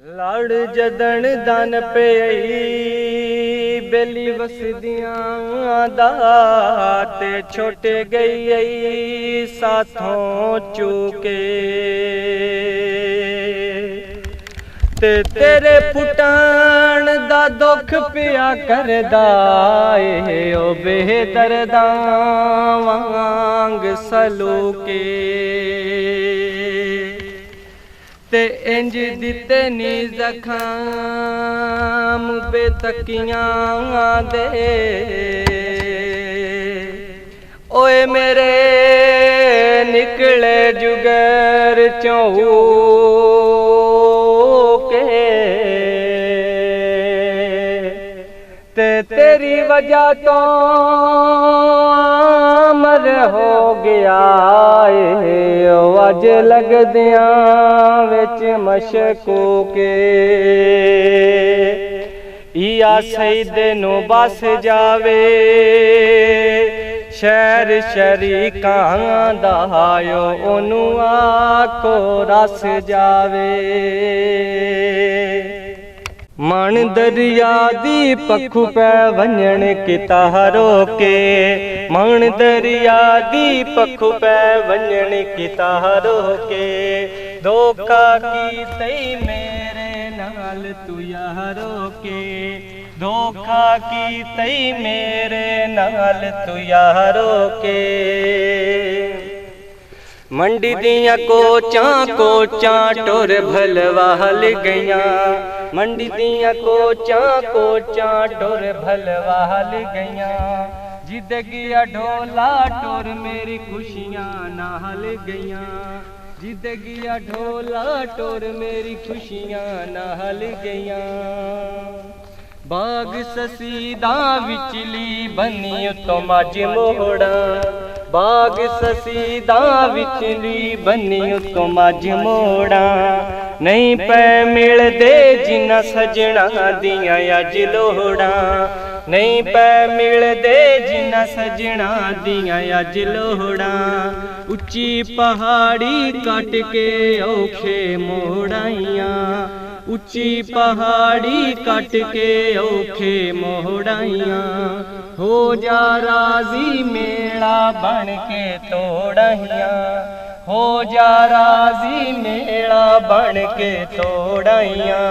लड़ जदन दन पई बेली वसदियां दा ते छुट गई साथों चूके ते तेरे पुटान दा दुख पिया करदा ए ओ बेदर्दा वांग सलूके ते इंज दिते नी जखाम बेतकियां दे ओए मेरे निकले जुगर चौ के ते तेरी वजह तो अमर हो गया अज लगदिया विच मशकूके इया सईदे नू बस जावे शहर शरीकां दा ओनू आखो रस जावे मन दरिया दी पखु पै वंजण किता रोके मन दरिया दी पखु पै वंजण किता रोके धोखा की तई मेरे नाल तू यारो के धोखा की तई मेरे नाल तू यारो के मंडी दियां कोचां टुर भलवाल गईयां मंडी दियां कोचां टुर भलवाल गईयां जिंदगिया ढोला टुर मेरी खुशियां नाल गईयां जिंदगिया ढोला टुर मेरी खुशियां नाल गईयां बाग ससीदा विचली बनी तो मज मोड़ा बाग ससीदा विचली बनी तो मज मोड़ा नहीं पै मिलदे जिन्ना सजना दियां अज लोड़ा नहीं पै मिलदे जिन्ना सजना दियां अज लोड़ा उच्ची पहाड़ी कट के औखे मोड़ाइयां उच्ची पहाड़ी कट के औखे मोड़ाइयां हो जा राजी मेला बन के तोड़ाइयां हो जा राजी मेला बन के तोड़ाइयां।